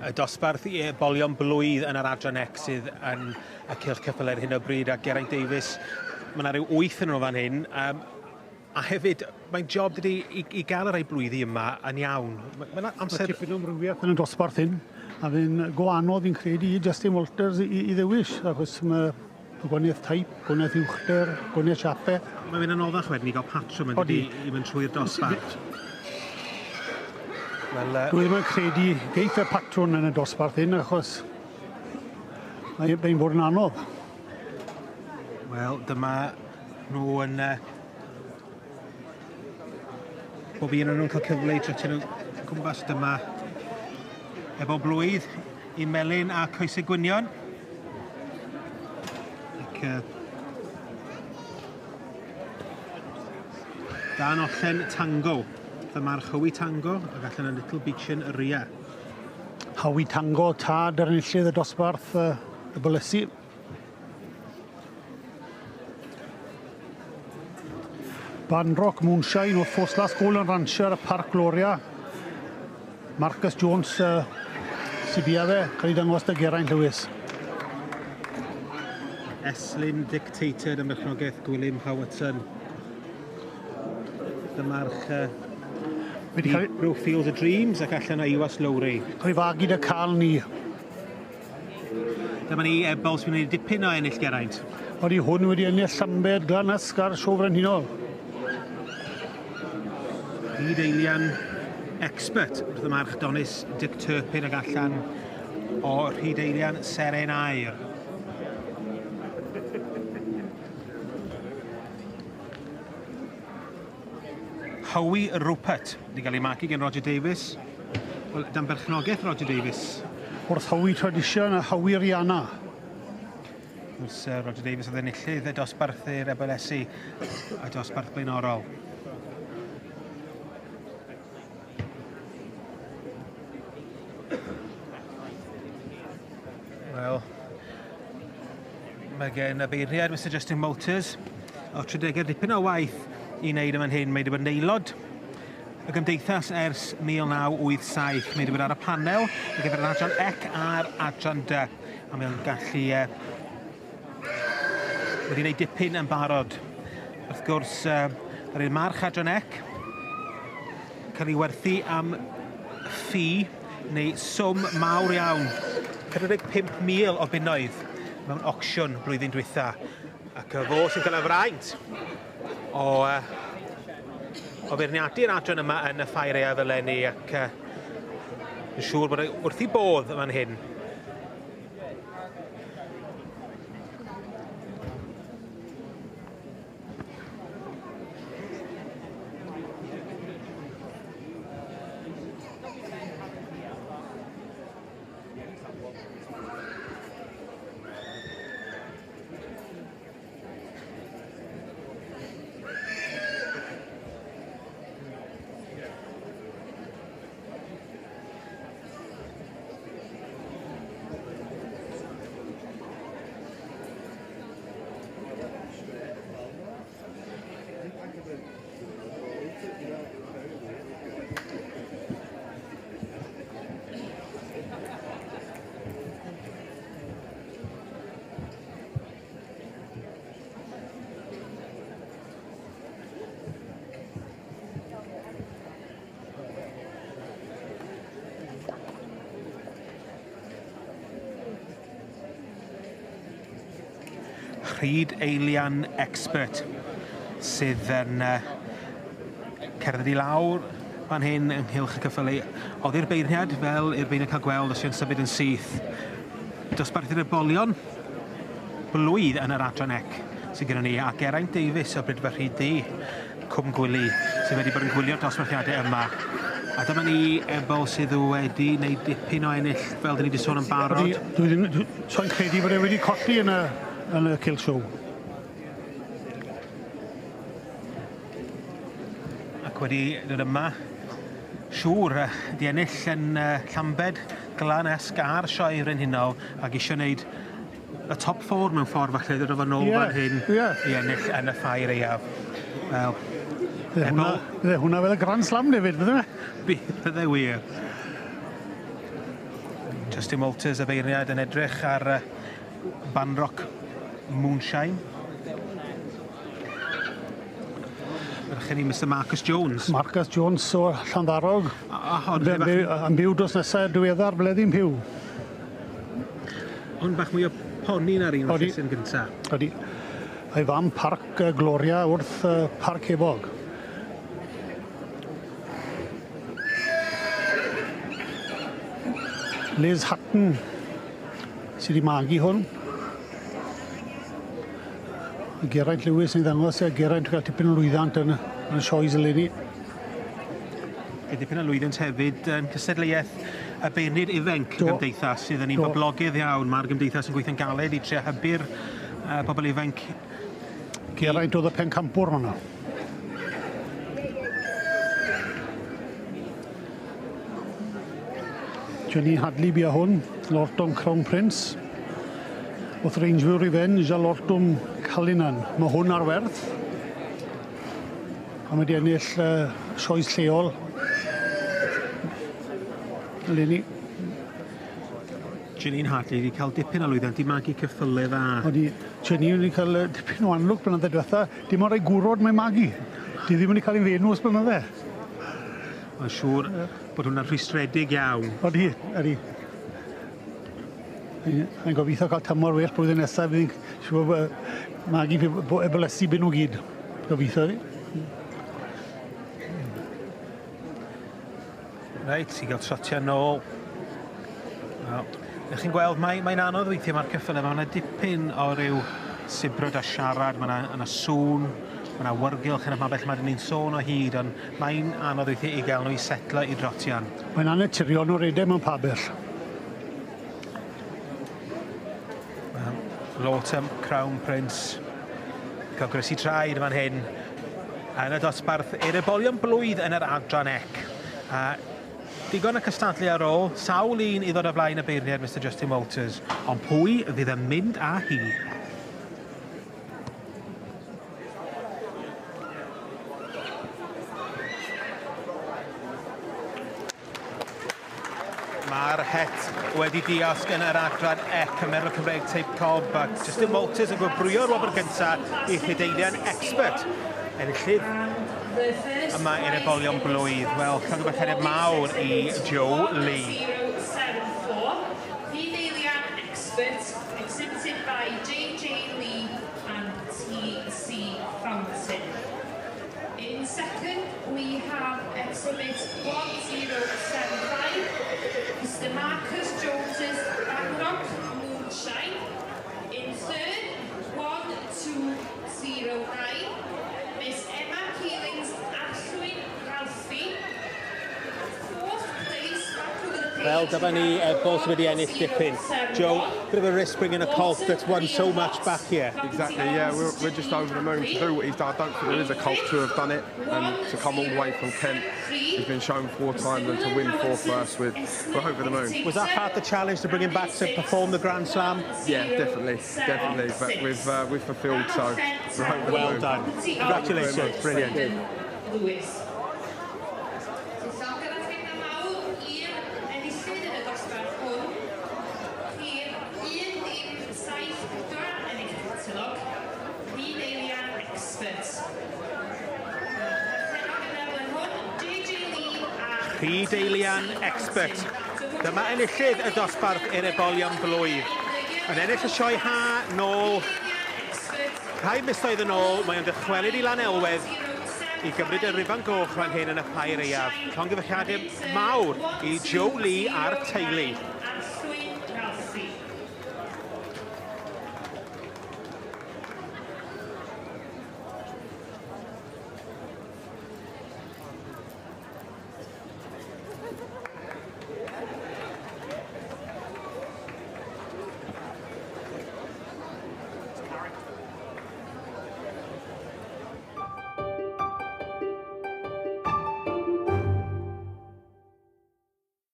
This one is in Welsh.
y dosbarth i ebolion blwydd yn yr adran X sydd yn y cylch ceffyl ar hyn o bryd, a Geraint Davies, mae yna rhyw 8 yn nhw fan hyn. A hefyd, mae'n job dydy i gael yr ei blwyddi yma yn iawn. Mae'n amser... Mae tipyn o mrywiaeth yn y dosbarth hyn, a fe'n go anodd fi'n credu i Justin Walters i ddewis, achos mae gwaniaeth teip, gwaniaeth uwchder, gwaniaeth siapau. Mae'n anoddach wedyn i gael patrwm yn dydy i mynd trwy'r dosbarth. Dwi ddim yn credu geith y patrwn yn y dosbarth hyn, achos mae'n bod yn anodd. Wel, dyma nhw yn... bob un o'n nhw'n cael cyfle i trotio nhw cwmpas. Dyma ebol blwydd i melyn a coesau gwynion. Ac dan ollen tango. Dyma'r Howie Tango ac allan y Little Beechin Ria. Howie Tango, tad yr enillydd y dosbarth y bolesu. Banrock Moonshine o Ffoslas Gôl yn Rancher y Parc Gloria. Marcus Jones sy'n bia fe, cael ei dangos dy Geraint Lewis. Eslyn Dictator y merchnogaeth Gwilym Howardson. Dyma'r Brew Fields of Dreams ac allan o Iwas Lowry. Cael ei fagu dy cael ni. Dyma ni ebol sy'n gwneud dipyn o ennill Geraint. Oeddi hwn wedi ennill Llambed Glanysg ar Sio Frenhinol. Hyd eilian expert wrth y march Donis Dick Turpin ac allan o Hyd eilian Seren Aur. Howie Rupert wedi cael ei magu gen Roger Davies. Wel, dan berchnogaeth Roger Davies. Wrth Howie Tradition a Howie Rihanna. Wrth Roger Davies oedd enillydd y dosbarth i'r ebelesu a dosbarth blaenorol. Wel, mae gen y beirniad Mr Justin Walters o 30 dipyn o waith i wneud yma'n hyn. Mae wedi bod yn aelod y gymdeithas ers 1987. Mae wedi bod ar y panel ar gyfer yr adran ec a'r adran dy. A mae'n gallu wedi wneud dipyn yn barod. Wrth gwrs, yr un march adran ec cael ei werthu am ffi neu swm mawr iawn. 45,000 o bunnoedd mewn auction blwyddyn dwytha. Ac fo sy'n cael y fraint o feirniadu'r adran yma yn y ffairia fel enni, ac yn siŵr bod wrth i bodd yma'n hyn. Rhyd eilian expert sydd yn cerdded i lawr fan hyn ynghylch y cyffylu. Oedd i'r beirniad fel i'r beirniad cael gweld os yw'n symud yn syth. Dosbarth i'r ebolion blwydd yn yr adran ec sydd gyda ni, a Geraint Davies o Brydfer Rhyd Ddi Cwm Gwili sydd wedi bod yn gwylio'r dosbarthiadau yma. A dyma ni ebol sydd wedi wneud dipyn o ennill fel dyn ni wedi sôn yn barod. So'n credu bod e wedi colli yn y kill show. Ac wedi dod yma, siŵr, di ennill yn Llambed, Glanesg a'r Sioe Frenhinol, ac eisiau wneud y top 4 mewn ffordd falle ddod o fan ôl fan hyn i ennill yn y ffair eiaf. Wel, Bydde hwnna fel y Grand Slam hefyd, bydde? Bydde wir. Justin Walters y beirniad yn edrych ar Banrock Moonshine. Rydych ni Mr Marcus Jones. Marcus Jones o Llandarog. Yn byw dros nesaf diweddar bleddi'n byw. Ond bach mwy o poni na'r un o'r sy'n gyntaf. Ydy. A'i fam Parc Gloria wrth Parc Ebog. Liz Hutton sydd wedi magu hwn. Geraint Lewis yn ddangos Geraint cael tipyn o lwyddant yn y sioes eleni. Dipyn o lwyddant hefyd yn cystadleuaeth y beirniad ifanc y gymdeithas sydd yn un boblogydd iawn. Mae'r gymdeithas yn gweithio'n galed i trio hybu'r bobl ifanc. Geraint oedd y pencampwr hwnna. Jenny Hadley bia hwn, Lorton Crown Prince. Wrth Rangeville Revenge a Lorton Cullinan. Mae hwn ar werth. A mae wedi ennill sioes lleol. Eleni. Janine Hartley wedi cael dipyn o lwyddant i magu cyffylau dda. Jenny wedi cael dipyn o anlwg blynydde diwetha. Dim ond rhai gwrod mae magu. Di ddim wedi cael ei fenw os blynydde. Mae'n siŵr bod hwnna'n rhwystredig iawn. Ydy. Yn gobeithio cael tymor well blwyddyn nesaf. Fydd siŵr magu ebelesu byn nhw gyd. Gobeithio ydy. Reit, i gael trotio nôl. Ydych chi'n gweld, mae'n anodd weithio mae'r cyffylau. Mae yna dipyn o ryw sibrod a siarad. Mae yna sŵn. Mae yna wyrgylch yn y mabell mae ni'n sôn o hyd, ond mae'n anodd weithio i gael nhw i setlo i drotian. Mae'n anaturiol o'r edrych mewn pabell. Lorton Crown Prince. Cael grysu traed fan hyn. Yn y dosbarth i'r ebolion blwydd yn yr adran ec. Digon y cystadlu ar ôl. Sawl un i ddod o flaen y beirniad Mr Justin Walters. Ond pwy fydd yn mynd â hi? Mae'r het wedi diosg yn yr adran ec y Merlod Cymreig teip cob. Justin Walters yn gwybrwyo'r wobr gyntaf i Lledeilian expert. Enillydd yma i'r ebolion blwydd. Wel, cael gwybod hynny mawr i Joe Lee. Lledeilian expert, exhibited by J.J. Lee and T.C. Fountain. In second, we have exhibit 1075. Mr Marcus Jones's Banrock Moonshine. In third, 1209, Miss Emma Keeling's Ashley Ralphie. Fourth place, back over the page. Well, dyma ni ebol sydd wedi ennill dipyn. Joe, bit of a risk bringing a colt that's won so much back here. Exactly, yeah, we're just over the moon to do what he's done. I don't think there is a colt to have done it, and to come all the way from Kent. He's been shown 4 times and to win 4 first, we're over the moon. Was that part of the challenge to bring him back to perform the Grand Slam? Yeah, definitely. But we've fulfilled, so we're over the moon. Well done. Congratulations, brilliant. Lewis. Lledeilian expert. Dyma enillydd y dosbarth i'r ebolion blwydd. Yn ennill y sioe ha nôl. Rhai misoedd yn ôl, mae o'n dychwelyd i lan elwedd i gymryd y rifan goch fan hyn yn y pair eiaf. Llongyfarchiadau mawr i Joe Lee a'r teulu.